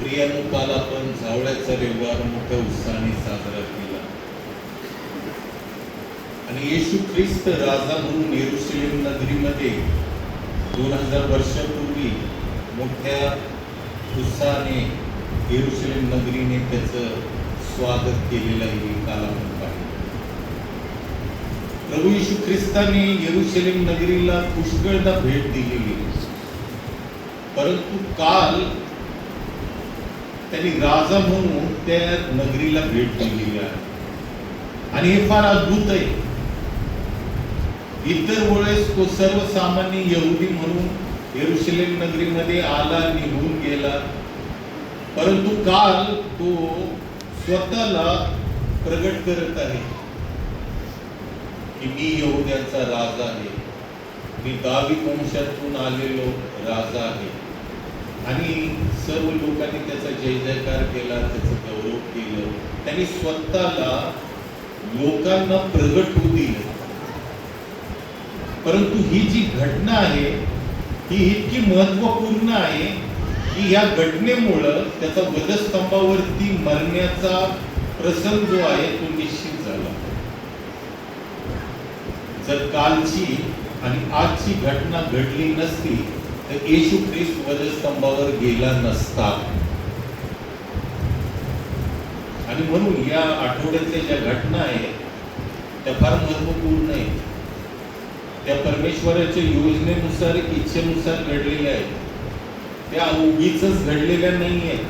प्रियानो काल आपण जावळ्याचा व्यवहार मोठ्या उत्साहाने साजरा केला आणि येशू ख्रिस्त राजा म्हणून येरुशलेम नगरीमध्ये 2000 वर्षापूर्वी मोठ्या उत्साहाने येरुशलेम नगरीने त्याचं स्वागत केलेलं आहे काल आपण पाहिलं. प्रभू येशू ख्रिस्ताने येरुशलेम नगरीला पुष्कळदा भेट दिलेली, परंतु काल त्यांनी राजा म्हणून त्या नगरीला भेट दिलेली आहे आणि हे फार अद्भुत आहे. इतर वेळेस तो सर्वसामान्य यहुदी म्हणून येरुशलेम नगरीमध्ये आला, निघून गेला, परंतु काल तो स्वतःला प्रगट करत आहे की मी यहुद्यांचा राजा आहे, मी दावीद वंशातून आलेलो राजा आहे. आणि सर्व लोकांनी त्याचा जय जयकार केला, त्याचं गौरव केलं. त्यांनी स्वतःला लोकांना प्रगट होऊ दिलं. परंतु ही जी घटना आहे ही इतकी महत्वपूर्ण आहे की या घटनेमुळं त्याचा वधस्तंभावरती मरण्याचा प्रसंग जो आहे तो निश्चित झाला. जर कालची आणि आजची घटना घडली नसती तर येशू ख्रिस्त वधस्तंभावर गेला नसता. आणि म्हणून या आठवड्यातल्या ज्या घटना आहेत त्या फार महत्वपूर्ण आहेत. त्या परमेश्वराच्या योजनेनुसार, इच्छेनुसार घडलेल्या आहेत. त्या उगीच घडलेल्या नाही आहेत.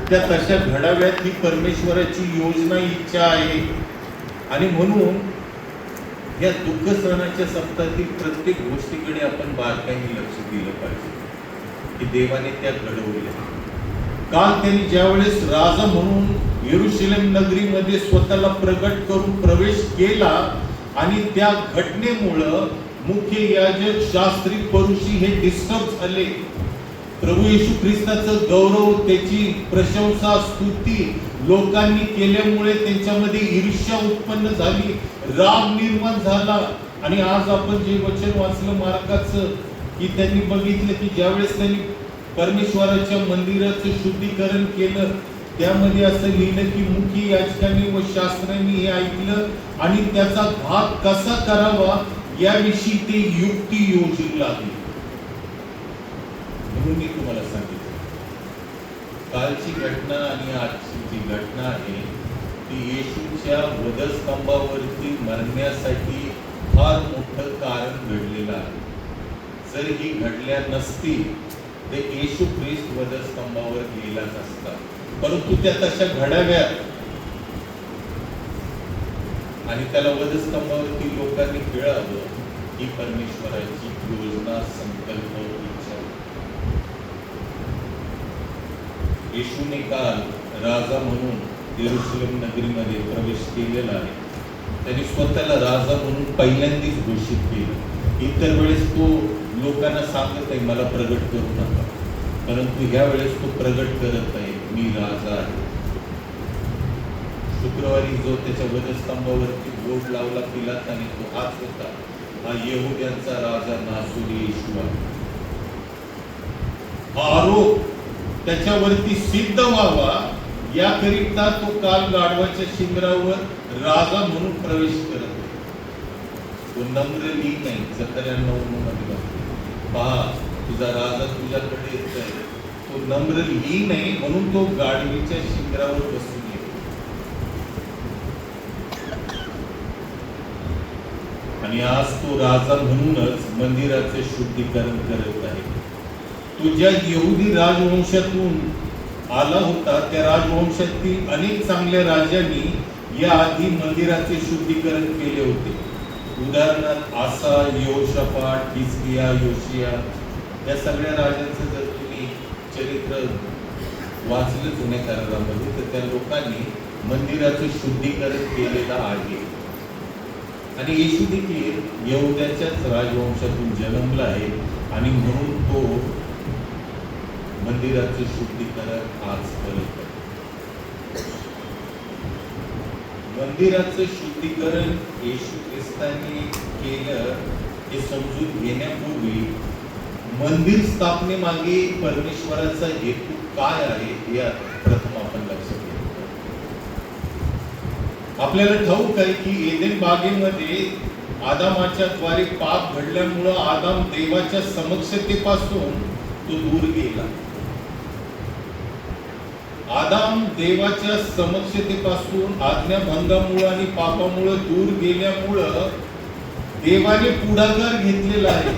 त्या तशा घडाव्यात ही परमेश्वराची योजना, इच्छा आहे. आणि म्हणून या दुःख सणाच्या सप्ताहातील प्रत्येक गोष्टीकडे आपण बारकाईने लक्ष दिलं पाहिजे की देवाने त्या घडवल्या. काल त्यांनी ज्यावेळेस राजा म्हणून येरुशलेम नगरीमध्ये स्वतःला प्रगट करून प्रवेश केला आणि त्या घटनेमुळं मुख्य याजक, शास्त्री, फरीसी हे डिस्टर्ब झाले. प्रभू येशू ख्रिस्ताचं गौरव, त्याची प्रशंसा, स्तुती लोकांनी केल्यामुळे त्यांच्यामध्ये ईर्ष्या उत्पन्न झाली, राग निर्माण झाला. आणि आज आपण जे वचन वाचलं मार्काचं की त्यांनी बघितलं की ज्यावेळेस त्यांनी परमेश्वराच्या मंदिराचं शुद्धीकरण केलं त्यामध्ये असं लिहिलं की मुख्य याजकांनी व शास्त्रांनी हे ऐकलं आणि त्याचा घात कसा करावा याविषयी ते युक्ती योजू लागली. म्हणून मी तुम्हाला सांगितलं कालची घटना आणि आजची जी घटना आहे ती येशूच्या वधस्तंभावरती मरण्यासाठी फार मोठं कारण घडलेलं आहे. जर ही घडल्या नसती तर येशू ख्रिस्त वधस्तंभावर गेलाच असता. परंतु त्या तशा घडाव्यात आणि त्याला वधस्तंभावरती लोकांनी खेळावं ही परमेश्वराची योजना, संकल्प, इच्छा. येशूने काल राजा म्हणून येरुशलेम नगरीमध्ये प्रवेश केलेला आहे. त्यांनी स्वतःला राजा म्हणून पहिल्यांदाच घोषित केलं. इतर वेळेस तो लोकांना सांगत आहे मला प्रगट करू नका, परंतु ह्या वेळेस तो प्रगट करत आहे मी राजा आहे. शुक्रवारी जो त्याच्या वधस्तंभावरती बोर्ड लावला पिलाताने तो हाच होता, हा यहुद्यांचा राजा नासुरी येशू आहे. हा आरोप त्याच्यावरती सिद्ध व्हावा याकरिता तो काल गाढवाच्या शिंगरावर राजा म्हणून प्रवेश करत आहे. तो नम्र ली नाही. 97 मध्ये पहा तुझा राजा तुझ्याकडे येत आहे. तो नम्र ली नाही म्हणून तो गाढवीच्या शिंगरावर बसून येतो. आणि आज तो राजा म्हणूनच मंदिराचे शुद्धीकरण करत आहे. तो ज्या यहुदी राजवंशातून आला होता त्या राजवंशातील अनेक चांगल्या राजांनी या आधी मंदिराचे शुद्धीकरण केले होते. उदाहरणार्थ आसा, यहोशाफाट, हिजकिया, योशिया या सगळ्या राजांचं जर तुम्ही चरित्र वाचलं जुन्या करारामध्ये तर त्या लोकांनी मंदिराचं शुद्धीकरण केलेलं आहे. आणि येशू देखील यहुद्याच्याच राजवंशातून जन्मला आहे आणि म्हणून तो मंदिराचं शुद्धीकरण आज करत आहे. मंदिराचं शुद्धीकरण येशू ख्रिस्ताने केलं हे समजून घेण्यापूर्वी मंदिर स्थापनेमागे परमेश्वराचा हेतू काय आहे हे प्रथम आपण लक्षात घेऊ. आपल्याला ठाऊक आहे की एदेन बागेमध्ये आदामाच्या द्वारे पाप घडल्यामुळं आदाम देवाच्या समक्षतेपासून तो दूर गेला. आदाम देवाच्या समक्षतेपासून आज्ञाभंगामुळे आणि पापामुळे दूर गेल्यामुळं देवाने पुढाकार घेतलेला आहे.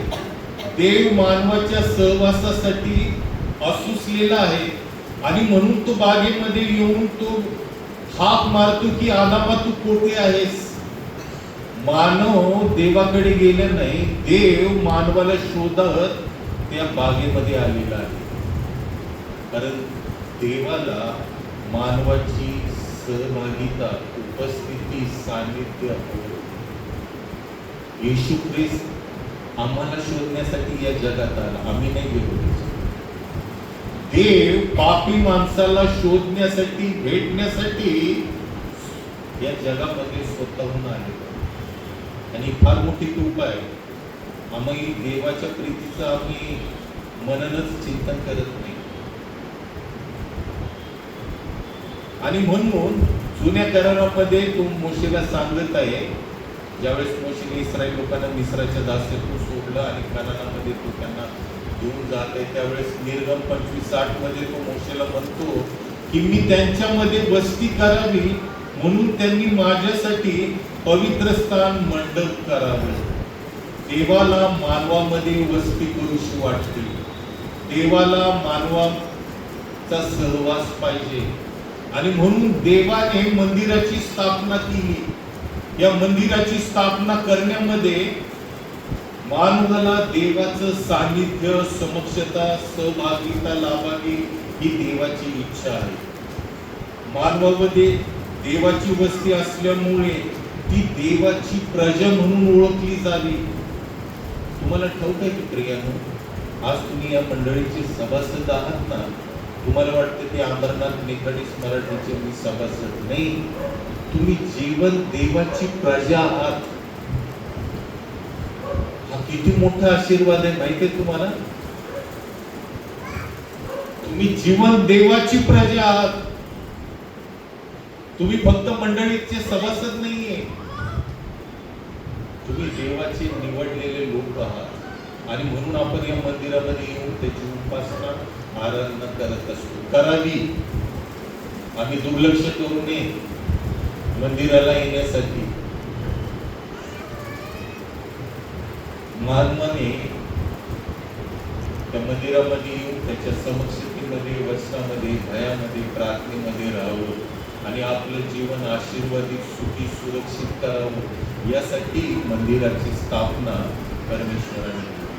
देव मानवाच्या सहवासासाठी असुसलेला आहे आणि म्हणून तो बागेमध्ये येऊन तो हाक मारतो की आदामा तू कोठे आहेस. मानव देवाकडे गेला नाही, देव मानवाला शोधत त्या बागेमध्ये आलेला आहे. कारण देवाला मानवाची सहभागिता, उपस्थिती, सानिध्य हवं. येशू ख्रिस्त आम्हाला शोधण्यासाठी या जगात आला, आम्ही नाही गेलो. देव पापी माणसाला शोधण्यासाठी, भेटण्यासाठी या जगामध्ये स्वतःहून आले. आणि फार मोठी कृपा आहे. आम्ही देवाच्या प्रीतीचं आम्ही मननच चिंतन करत नाही. आणि म्हणून जुन्या करारामध्ये तो मोशेला सांगत आहे, ज्यावेळेस मोशेने इस्रायल लोकांना मिस्राच्या दास्यातून सोडलं आणि कनानामध्ये तो त्यांना घेऊन जात आहे, त्यावेळेस निर्गम 25:8 मध्ये तो मोशेला म्हणतो की मी त्यांच्यामध्ये वस्ती करावी म्हणून त्यांनी माझ्यासाठी पवित्र स्थान मंडप करावे. देवाला मानवामध्ये वस्ती करूशी वाटते. देवाला मानवाचा सहवास पाहिजे आणि म्हणून देवाने मंदिराची स्थापना केली. या मंदिराची स्थापना करण्यामध्ये मानवाला देवाचं सानिध्य, समक्षता, सहभागिता लाभावी ही देवाची इच्छा आहे. मानवामध्ये देवाची वस्ती असल्यामुळे ती देवाची प्रजा म्हणून ओळखली जावी. तुम्हाला ठाऊक आहे की प्रियानो, आज तुम्ही या मंडळीचे सभासद आहात ना, तुम्हाला वाटतं की अमरनाथ निकडीस मराठीचे मी सभासद नाही. तुम्ही जीवन देवाची प्रजा आहात. हा किती मोठा आशीर्वाद आहे माहिती आहे तुम्हाला. तुम्ही जीवन देवाची प्रजा आहात. तुम्ही फक्त मंडळीचे सभासद नाहीये, तुम्ही देवाचे निवडलेले लोक आहात. आणि म्हणून आपण या मंदिरामध्ये येऊन त्याची उपासना, आराधना करत असतो. करावी. आम्ही दुर्लक्ष करू नये मंदिराला येण्यासाठी. मानवाने त्या मंदिरामध्ये येऊन त्याच्या समक्षतेमध्ये, वचनामध्ये, भयामध्ये, प्रार्थनेमध्ये राहावं आणि आपलं जीवन आशीर्वादित, सुखी, सुरक्षित करावं यासाठी मंदिराची स्थापना परमेश्वराने केली.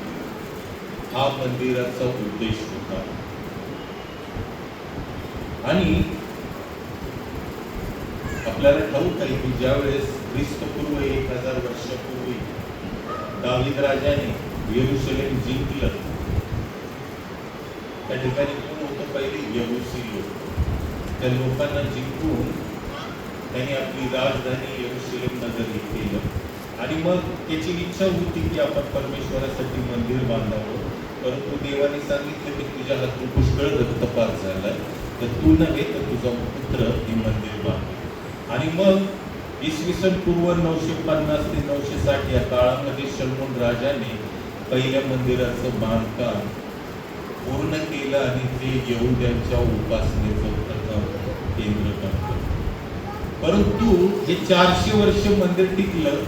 हा मंदिराचा उद्देश होता. आणि आपल्याला ठाऊक आहे की ज्यावेळेस ख्रिस्तपूर्व 1000 वर्षापूर्वी दावीद राजाने येरुशलेम जिंकलं, त्या ठिकाणी कोण होतं? पहिले यबूसी लोक. त्या लोकांना जिंकून त्यांनी आपली राजधानी येरुशलेम नगर हे केलं. आणि मग त्याची इच्छा होती की आपण परमेश्वरासाठी मंदिर बांधावं. परंतु देवाने सांगितलं की तुझ्या हातून पुष्कळ रक्तपात झालाय, तर तू नव्हे तर तुझा पुत्र हे मंदिर बांध. आणि मग इसवी सन पूर्व 950 ते 960 या काळामध्ये शलोमोन राजाने पहिल्या मंदिराचं बांधकाम पूर्ण केलं आणि ते यहुद्यांच्या उपासनेचं प्रथम केंद्र बनलं. परंतु हे 400 वर्ष मंदिर टिकलं.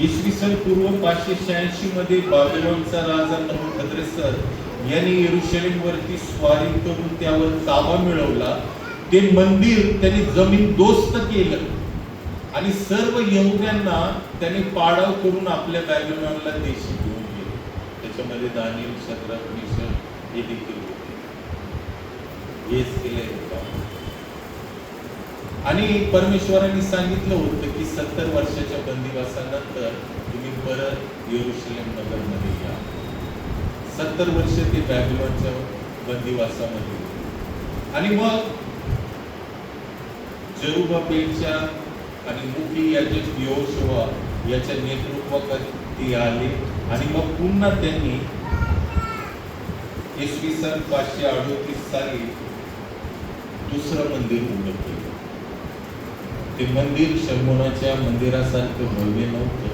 इसवी सन पूर्व 586 मध्ये बाबिलोनचा राजा नबुकद्रेसर यांनी येरुशलेमवरती स्वारी करून त्यावर ताबा मिळवला. ते मंदिर त्यांनी जमीनदोस्त केलं आणि सर्व यहुद्यांना त्यांनी पाडाव करून आपल्या बॅबिलोनला देशी घेऊन गेले. त्याच्यामध्ये दानिएल, शद्रक, मेशक हे देखील होते. हेच केले होतं. आणि परमेश्वरांनी सांगितलं होतं की 70 वर्षाच्या बंदिवासानंतर तुम्ही परत येरुशलेम नगरमध्ये या. 70 वर्ष ते बॅबिलोनच्या बंदिवासामध्ये. आणि मग जरुब्बाबेलच्या आणि मुखी याजक यहोशुआ याच्या नेतृत्वाखाली ते आले आणि मग पुन्हा त्यांनी इसवी सन 538 साली दुसरं मंदिर उभं केलं. ते मंदिर शंभोनाच्या मंदिरासारखं भव्य नव्हतं,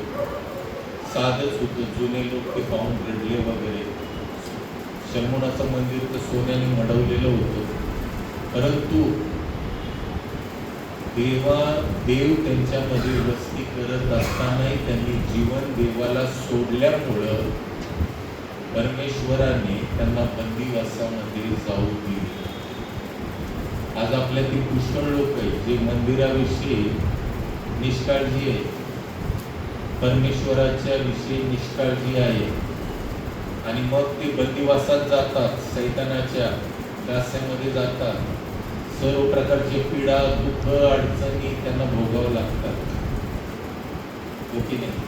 साधंच होतं. जुने लोक ते पाहून रडले वगैरे. शंभोनाचं मंदिर तर सोन्याने मढवलेलं होतं, परंतु देव त्यांच्यामध्ये वस्ती करत असतानाही त्यांनी जीवन देवाला सोडल्यामुळं परमेश्वराने त्यांना बंदिवासामध्ये जाऊ दिले. आज आपल्यातील पुष्कळ लोक आहेत जे मंदिराविषयी निष्काळजी आहे, परमेश्वराच्या विषयी निष्काळजी आहे, आणि मग ते बंदिवासात जातात, सैतानाच्या दास्यामध्ये जातात. सर्व प्रकारचे पीडा, दुःख, अडचणी त्यांना भोगावं लागतात, हो की नाही?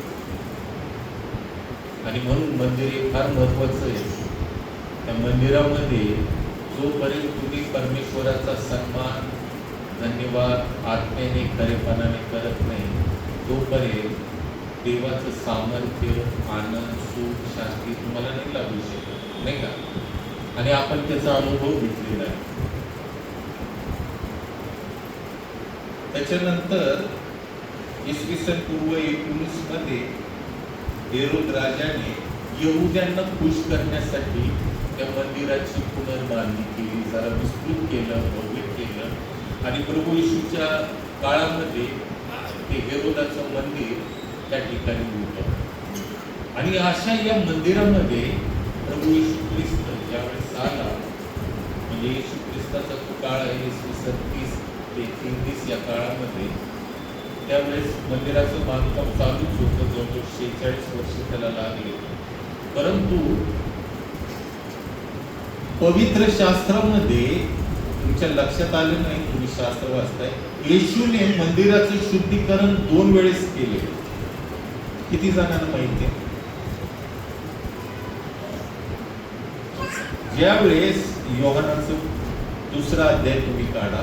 आणि म्हणून मंदिर हे फार महत्वाचं आहे. त्या मंदिरामध्ये जोपर्यंत तुम्ही परमेश्वराचा सन्मान, धन्यवाद आत्म्याने खरेपणाने करत नाही, तोपर्यंत देवाचं सामर्थ्य, आनंद, सुख, शांती तुम्हाला नाही लाभू शकत, नाही का? आणि आपण त्याचा अनुभव घेतलेला आहे. त्याच्यानंतर इसवी सन पूर्व 19 मध्ये हेरोद राजाने यहुद्यांना खुश करण्यासाठी त्या मंदिराची पुनर्बांधणी केली, जरा विस्तृत केलं, भव्य केलं. आणि प्रभू येशूच्या काळामध्ये ते हेरोदाचं मंदिर त्या ठिकाणी उभं. आणि अशा या मंदिरामध्ये प्रभू येशू ख्रिस्त ज्यावेळेस आला, म्हणजे येशू ख्रिस्ताचा तो काळ आहे इसवी सन 30 ते 33 या काळामध्ये, त्यावेळेस मंदिराचं बांधकाम चालूच होतं. जवळजवळ 46 वर्ष त्याला लागले. परंतु पवित्र शास्त्रामध्ये तुमच्या लक्षात आलं नाही, तुम्ही शास्त्र वाचताय, येशूने मंदिराचं शुद्धीकरण 2 वेळेस केले. किती जणांना माहिती आहे? ज्यावेळेस योहानाचं 2रा अध्याय तुम्ही काढा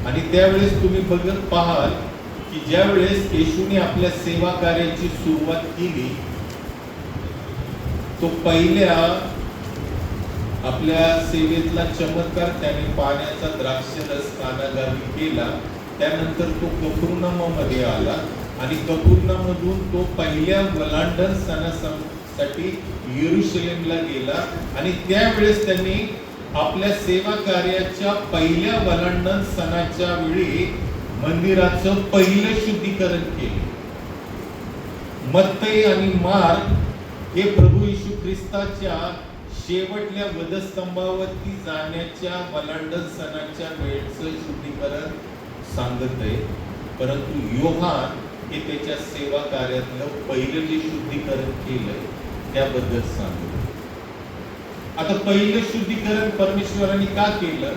आणि त्यावेळेस तुम्ही बघत पाहाल की ज्यावेळेस येशूने आपल्या सेवा कार्याची सुरुवात केली, तो पहिल्या आपल्या सेवेतला चमत्कार त्याने पाण्याचा द्राक्षरस कानागावी केला. त्यानंतर तो कफरनहूममध्ये आला आणि कफरनहूममधून तो पहिल्या वलांडण सणासाठी येरुशलेमला गेला. आणि त्यावेळेस त्यांनी आपल्या सेवा कार्याच्या पहिल्या वलांडण सणाच्या वेळी मंदिराचं पहिलं शुद्धीकरण केले. मत्तई आणि मार्क हे प्रभू येशू ख्रिस्ताच्या शेवटल्या वधस्तंभावरती जाण्याच्या वलांडण सणाच्या वेळेचं शुद्धीकरण सांगत आहे, परंतु योहान हे त्याच्या सेवा कार्यातलं पहिलं जे शुद्धीकरण केलंय त्याबद्दल सांगतो. आता पहिलं शुद्धीकरण परमेश्वराने का केलं?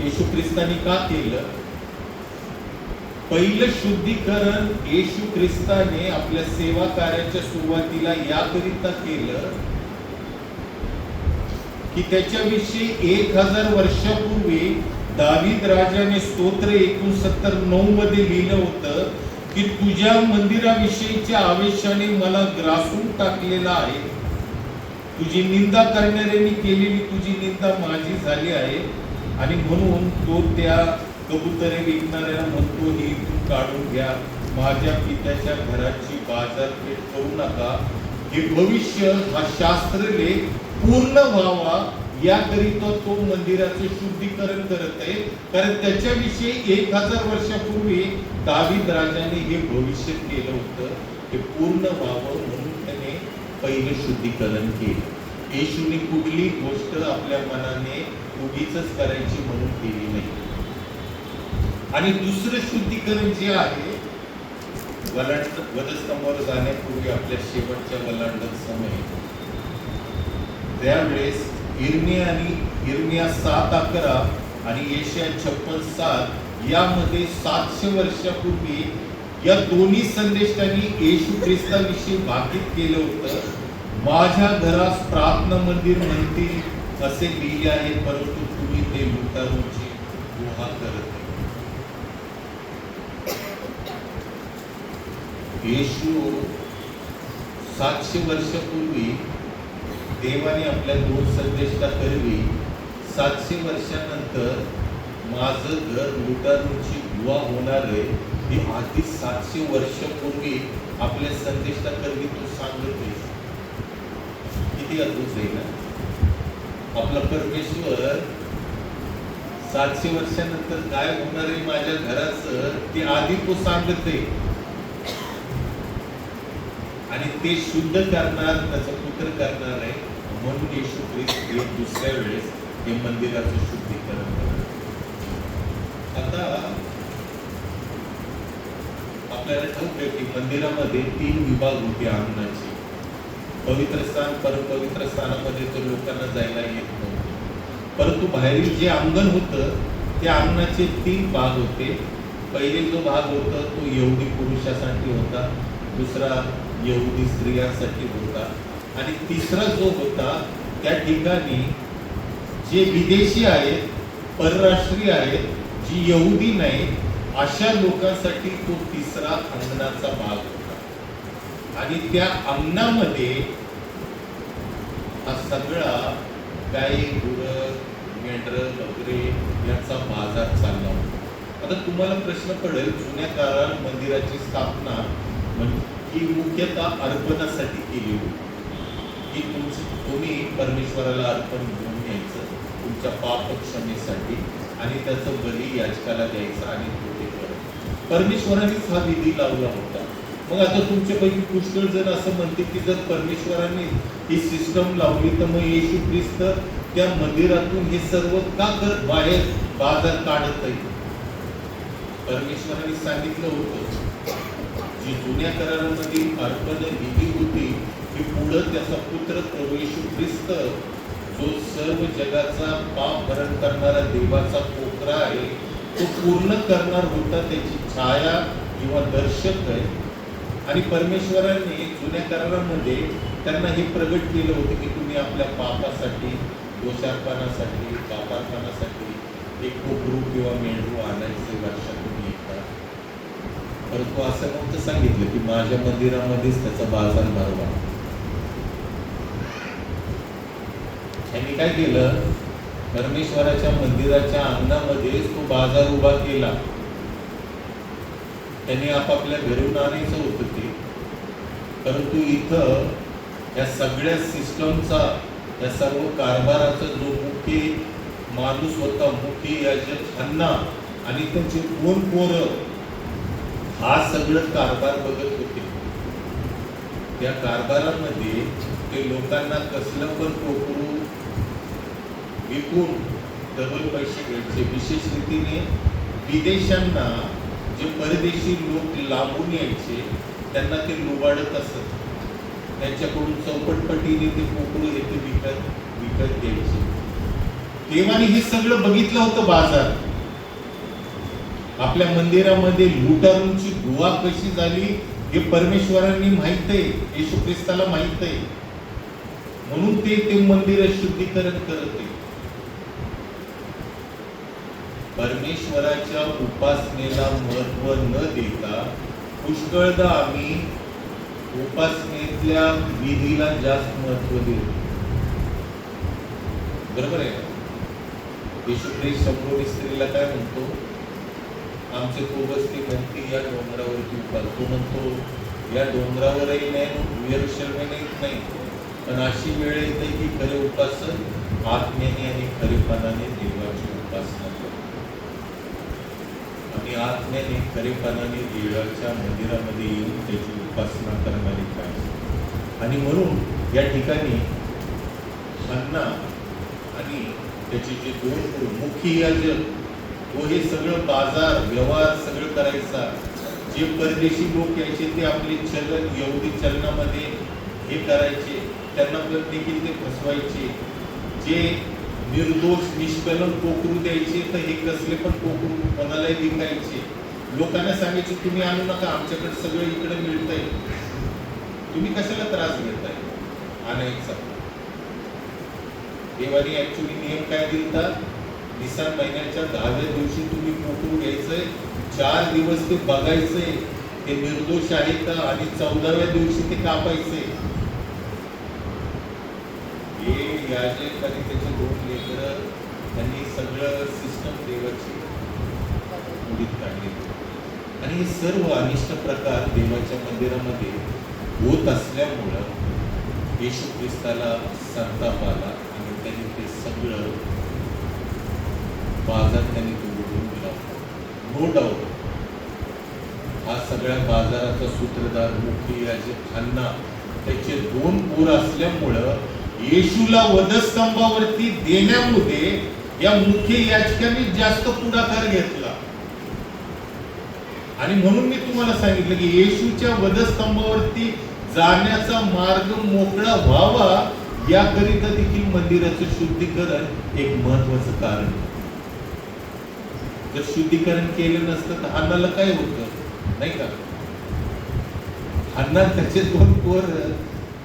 येशू ख्रिस्ताने का केलं? पहिलं शुद्धीकरण येशू ख्रिस्ताने आपल्या सेवा कार्याच्या सुरुवातीला याकरिता केलं की त्याच्याविषयी 1000 वर्षापूर्वी दावीद राजाने स्तोत्र 69:9 मध्ये लिहिलं होतं की तुझ्या मंदिराविषयीच्या आवेशाने मला ग्रासून टाकलेला आहे. तुझी निंदा करणाऱ्यांनी केलेली तुझी निंदा माझी झाली आहे. आणि म्हणून तो त्या कबुतरे विकणाऱ्याला म्हणतो, ही तू काढून घ्या, माझ्या पित्याच्या घराची बाजारपेठ करू नका. हे भविष्य हा शास्त्रलेख पूर्ण व्हावा याकरिता तो मंदिराचे शुद्धीकरण करत आहे. कारण त्याच्याविषयी 1000 वर्षापूर्वी दावीद राजाने हे भविष्य केलं होतं. हे पूर्ण व्हावं म्हणून त्याने पहिलं शुद्धीकरण केलं. येशूने कुठली गोष्ट आपल्या मनाने उगीच करायची म्हणून केली नाही. आणि दुसरं शुद्धीकरण जे आहे, वधस्तंभावर जाण्यापूर्वी आपल्या शेवटच्या वलांडण समय, त्यावेळेस इर्मिया 7:11 आणि येशया 56:7 यामध्ये 700 वर्षापूर्वी या दोन्ही संदेशांनी येशू ख्रिस्ताविषयी भाकीत केलं होतं. माझ्या घरास प्रार्थना मंदिर म्हणतील असे लिहिले आहे, परंतु तुम्ही ते लुटारूची गुहा करत. येशू 700 वर्षापूर्वी देवाने आपल्या दोन संदेष्टा करवी 700 वर्षानंतर माझं घर लुटारूंची गुहा होणार आहे ही आधी 700 वर्षापूर्वी आपल्या संदेष्टा करवी तो सांगत आहे. किती अद्भुत आहे ना आपला परमेश्वर. 700 वर्षानंतर काय होणार आहे माझ्या घराचं ते आधी तो सांगत आहे आणि ते शुद्ध करणार, त्याचा पुत्र करणार आहे. म्हणून येशू ख्रिस्त दुसऱ्या वेळेस हे मंदिराचं शुद्धीकरण करणार. आता आपल्याला ठाऊक आहे की मंदिरामध्ये 3 विभाग होते अंगणाचे. पवित्र स्थान, परमपवित्र स्थानामध्ये तर लोकांना जायला येत नव्हतं, परंतु बाहेरील जे अंगण होतं त्या अंगणाचे 3 भाग होते. पहिले जो भाग होता तो यहुदी पुरुषासाठी होता, दुसरा यहुदी स्त्रियांसाठी होता आणि तिसरा जो होता त्या ठिकाणी जे विदेशी आहेत, परराष्ट्रीय आहेत, जी यहुदी नाही अशा लोकांसाठी तो तिसरा अंगणाचा भाग होता. आणि त्या अंगणामध्ये हा सगळा गाई, गुरं, मेंढरं, बकरे यांचा बाजार चालला होता. आता तुम्हाला प्रश्न पडेल, जुन्या काळात मंदिराची स्थापना ही मुख्यतः अर्पणासाठी केली होती की तुम्ही परमेश्वराला अर्पण घेऊन यायचं तुमच्या पाप क्षमेसाठी आणि त्याचं बली याचकाला द्यायचं आणि तो ते करत. परमेश्वरानेच हा विधी लावला होता. मग आता तुमच्यापैकी पुष्कळ जण असं म्हणते की जर परमेश्वराने ही सिस्टम लावली तर मग येशू ख्रिस्त त्या मंदिरातून हे सर्व का करत बाहेर बाजार काढत आहे? परमेश्वराने सांगितलं होतं जी जुन्या करारामध्ये अर्पण विधी होती की पुढं त्याचा पुत्र प्रभू येशू ख्रिस्त जो सर्व जगाचा पाप भरण करणारा देवाचा पोकरा आहे तो पूर्ण करणार होता. त्याची छाया किंवा दर्शक आहे. आणि परमेश्वराने जुन्या करारामध्ये त्यांना हे प्रगट केलं होतं की तुम्ही आपल्या पापासाठी, दोषार्पणासाठी, पापार्पणासाठी एक कोकरू किंवा मेंढरू आणायचे वर्षातून एकदा. परंतु असं नव्हतं सांगितलं की माझ्या मंदिरामध्येच त्याचा बाजार भरवा. त्यांनी काय केलं, परमेश्वराच्या मंदिराच्या अंगणामध्ये तो बाजार उभा केला. त्यांनी आपापल्या घरून आणायचं होतं ते, परंतु इथं या सगळ्या सिस्टमचा, या सर्व कारभाराचा जो मुख्य माणूस होता, मुख्य याजक हन्ना आणि त्यांचे 2 पोरं हा सगळं कारभार बघत होते. त्या कारभारामध्ये ते लोकांना कसलं पण कोकरू विकून डबल पैसे घ्यायचे. विशेष रीतीने विदेशांना जे परदेशी लोक लांबून यायचे त्यांना ते लुबाडत असत. त्यांच्याकडून चौपटपटीने ते कोकरू हे ते विकत घ्यायचे. देवाने हे सगळं बघितलं होतं बाजार. आपल्या मंदिरामध्ये लुटारूंची गुहा कशी झाली हे परमेश्वरांनी माहित आहे, येशू ख्रिस्ताला माहित आहे. म्हणून ते मंदिर शुद्धीकरण करत आहे. परमेश्वराच्या उपासनेला महत्व न देता पुष्कळदा आम्ही उपासनेतल्या विधीला जास्त महत्व देतो. बरोबर आहे. येशू ख्रिस्त संपूर्ण स्त्रीला काय म्हणतो, आमचे पूर्वस्ती म्हणते या डोंगरावरती उपास. तो म्हणतो या डोंगरावरही नाही, यरूशलेमेत नाही, पण अशी वेळ येते की खरे उपासक आत्म्याने आणि खरेपणाने देवाची उपासना करतो. आणि आत्म्याने खरेपणाने देवाच्या मंदिरामध्ये येऊन त्याची उपासना करणारी पाहिजे. आणि म्हणून या ठिकाणी हन्ना आणि त्याचे जे 2 मुख्य याजक व हे सगळं बाजार व्यवहार सगळं करायचा. जे परदेशी लोक यायचे ते आपले चलन यहुदी चलनामध्ये हे करायचे, त्यांना देखील ते फसवायचे. जे निर्दोष निष्कलंक कोकरू द्यायचे तर हे कसले पण कोकरू कोणालाही विकायचे. लोकांना सांगायचे तुम्ही आणू नका, आमच्याकडे सगळं इकडे मिळतंय, तुम्ही कशाला त्रास घेताय आणायचा. देवाने ऍक्च्युली नियम काय दिलता, निसान महिन्याच्या 10व्या दिवशी तुम्ही कोकरू घ्यायचंय, 4 दिवस ते बघायचंय ते निर्दोष आहे का, आणि 14व्या दिवशी ते कापायचे. याजक आणि त्याचे 2 लेकरं त्यांनी सगळं सिस्टम देवाची उडीत काढली आणि हे सर्व अनिष्ट प्रकार देवाच्या मंदिरामध्ये होत असल्यामुळं येशू ख्रिस्ताला संताप आला आणि त्यांनी ते सगळं बाजार त्यांनी उघडून दिला. नो डाऊट हा सगळ्या बाजाराचा सूत्रधार मुख्य याजक हन्ना त्याचे 2 पोर असल्यामुळं येशूला वधस्तंभावरती देण्यामध्ये या मुख्य याजकांनी जास्त पुढाकार घेतला आणि म्हणून मी तुम्हाला सांगितलं की येशूच्या वधस्तंभावरती जाण्याचा मार्ग मोकळा व्हावा याकरिता देखील मंदिराचं शुद्धीकरण एक महत्वाचं कारण. जर शुद्धीकरण केलं नसतं तर हन्नाला काय होतं नाही का? हन्ना त्याचे 2 पोर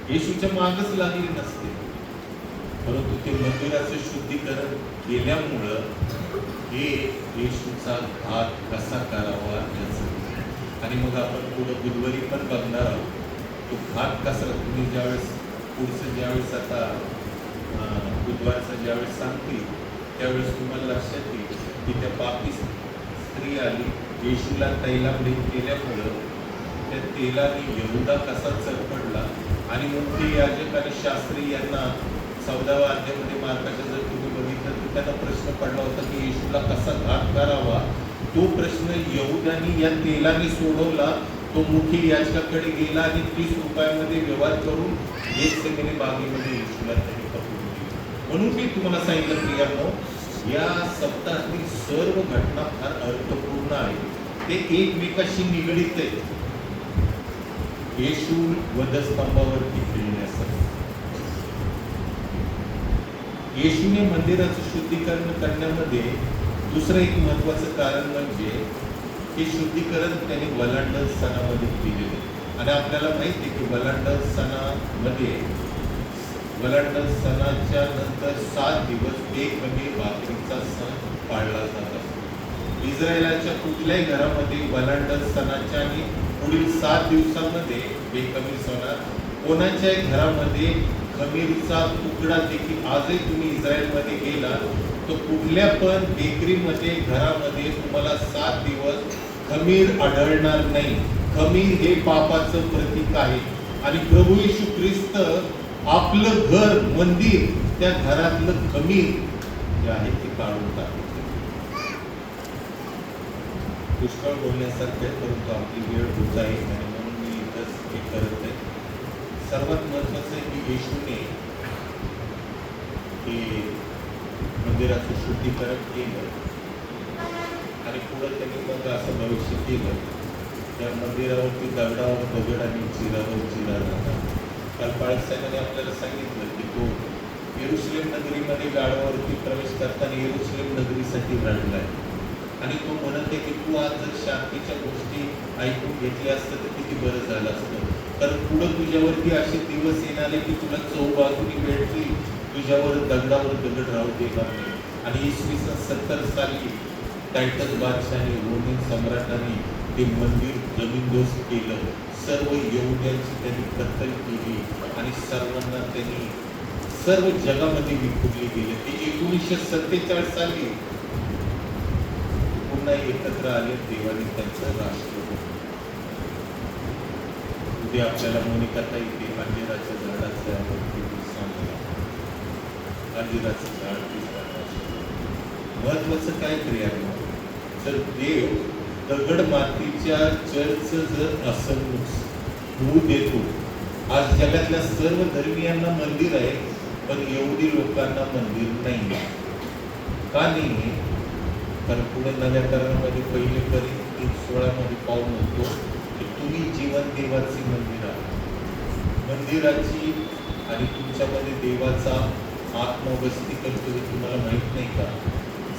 येशूच्या मागच लागले नसते, परंतु ते मंदिराचं शुद्धीकरण केल्यामुळं हे येशूचा घात कसा करावा याचं. आणि मग आपण पुढे बुधवारी पण बघणार आहोत तो घात कसा. तुम्ही ज्यावेळेस पुढचं ज्यावेळेस आता बुधवारचं ज्यावेळेस सांगतील त्यावेळेस तुम्हाला लक्षात येईल की त्या पापी स्त्री आली, येशूला तैलामृत केल्यामुळं त्या तेलाने यहुदा कसा चरपडला आणि मुख्य याजक आणि शास्त्री यांना 14व्या अध्यायामध्ये मार्काच्या जर तुम्ही बघितलं तर त्यांना प्रश्न पडला होता की येशूला कसा घात करावा. तो प्रश्न यहुदानी या तेलाने सोडवला. तो मुख्य याजकाकडे गेला आणि 30 रुपयामध्ये व्यवहार करून गेतसेमने बागेमध्ये येशूला त्यांनी पकडून दिली. म्हणून मी तुम्हाला सांगितलं प्रियांनो, या सप्ताहातील सर्व घटना फार अर्थपूर्ण आहेत. ते एकमेकाशी निगडीत आहेत. येशू वधस्तंभावरती फिरण्यासाठी येशूने मंदिराचं शुद्धीकरण करण्यामध्ये दुसरं एक महत्वाचं कारण म्हणजे हे शुद्धीकरण त्यांनी वलांडर सणामध्ये केलेले. आणि आपल्याला माहिती आहे की वलांडर सणामध्ये वलांडर सणाच्या नंतर 7 दिवस बेकमी भाकरीचा सण पाळला जात असतो. इस्रायलाच्या कुठल्याही घरामध्ये वलांडर सणाच्या आणि पुढील 7 दिवसांमध्ये बेकमी सणात कोणाच्याही घरामध्ये खमीरचा तुकडा देखील आजही तुम्ही इस्रायलमध्ये गेला तर कुठल्या पण बेकरीमध्ये घरामध्ये तुम्हाला 7 दिवस खमीर आढळणार नाही. खमीर हे पापाचं प्रतीक आहे आणि प्रभू येशू ख्रिस्त आपलं घर मंदिर त्या घरातलं खमीर जे आहे ते काढून टाकते. पुष्कळ बोलण्यासारखे परंतु आपली वेळ होत आहे आणि म्हणून मी इथंच हे करत आहे. सर्वात महत्वाचं आहे की येशूने हे मंदिराचं शुद्धीकरण केलं आणि पुढे त्यांनी मग असं भविष्य केलं. त्या मंदिरावरती दगडावर दगड आणि चिरावर चिरा राहतात. काल पाळक साहेबांनी आपल्याला सांगितलं की तो येरुशलेम नगरीमध्ये गाडावरती प्रवेश करताना येरुशलेम नगरीसाठी रडलाय आणि तो म्हणत आहे की तू आज जर शांतीच्या गोष्टी ऐकून घेतल्या असतं तर किती बरं झालं असतं. कारण पुढं तुझ्यावरती असे दिवस येणारे की तुला चौबाजूनी भेटतील, तुझ्यावर दगडावर दगड राहू देणार नाही. आणि इसवी सन 70 साली टायटस बादशाहाने रोमन सम्राटाने ते मंदिर जमीनदोस्त केलं. सर्व यहुद्यांची त्यांनी कत्तल केली आणि सर्वांना त्यांनी सर्व जगामध्ये विखुरले गेले. ते 1947 साली पुन्हा एकत्र आले. देवाने त्यांचं राष्ट्र उद्या आपल्याला मोनिकाता इथे अंजिराच्या झाडाच्या सांगला. अंजिराचं झाड महत्वाचं काय क्रिया. जर देव दगड मातीच्या चर्चचं जर असं होऊ देतो. आज जगातल्या सर्व धर्मियांना मंदिर आहे पण यहुदी लोकांना मंदिर नाही. का नाही? कारण पुढे नव्या करारामध्ये पहिले करीत 16 पाऊल म्हणतो की तुम्ही जीवन देवाची मंदिर आहे. मंदिराची आणि तुमच्यामध्ये देवाचा आत्मा वस्ती करतो हे तुम्हाला माहित नाही का?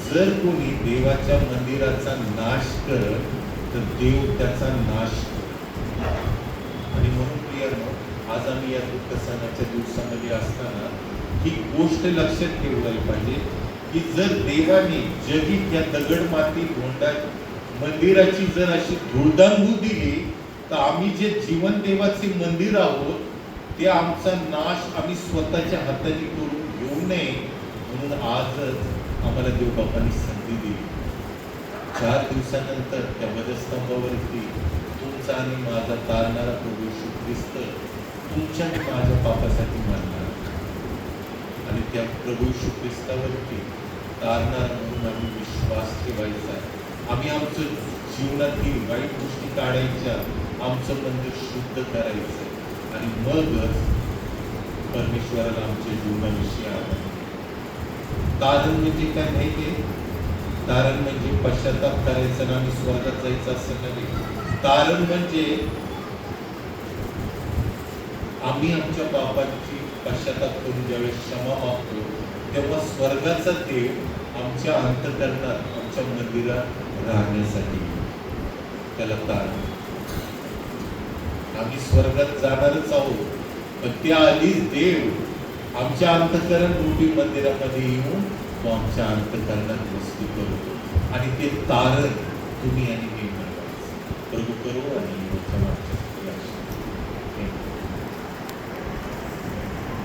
जर कोणी देवाच्या मंदिराचा नाश करत तर देव त्याचा नाश करतो. आणि म्हणून प्रियांनो, आज आम्ही या दुःख सणाच्या दिवसामध्ये असताना ही गोष्ट लक्षात ठेवायला पाहिजे की जर देवाने जगी या दगड माती धोंडा मंदिराची जर अशी धुळदाण दिली तर आम्ही जे जीवन देवाचे मंदिर आहोत ते आमचा नाश आम्ही स्वतःच्या हाताने करून येऊ नये म्हणून आजच आम्हाला देवबापांनी संधी दिली. 4 दिवसानंतर त्या वधस्तंभावरती तुमचा आणि माझा तारणारा प्रभू येशू ख्रिस्त तुमच्या आणि माझ्या पापासाठी मारणार आणि त्या प्रभू येशू ख्रिस्तावरती तारणारा म्हणून आम्ही विश्वास ठेवायचा. आम्ही आमचं जीवनातील वाईट गोष्टी काढायच्या, आमचं मंदिर शुद्ध करायचं आणि मगच परमेश्वराला आमच्या जीवनाविषयी आनंद. तारण म्हणजे काय माहिती आहे? तारण म्हणजे पश्चाताप करायचं ना आम्ही स्वर्गात जायचं असं नव्हे. तारण म्हणजे आम्ही आमच्या पापाची पश्चाताप करून ज्यावेळेस क्षमा मागतो तेव्हा स्वर्गाचा देव आमच्या अंतःकरणात, आमच्या मंदिरात राहण्यासाठी, त्याला तारण. आम्ही स्वर्गात जाणारच आहोत, पण त्याआधीच देव आमच्या अंतःकरण रूपी मंदिरामध्ये येऊन तो आमच्या अंतःकरणात वस्ती करतो आणि ते तारण तुम्ही आणि मी मिळवायचं. प्रभू करू आणि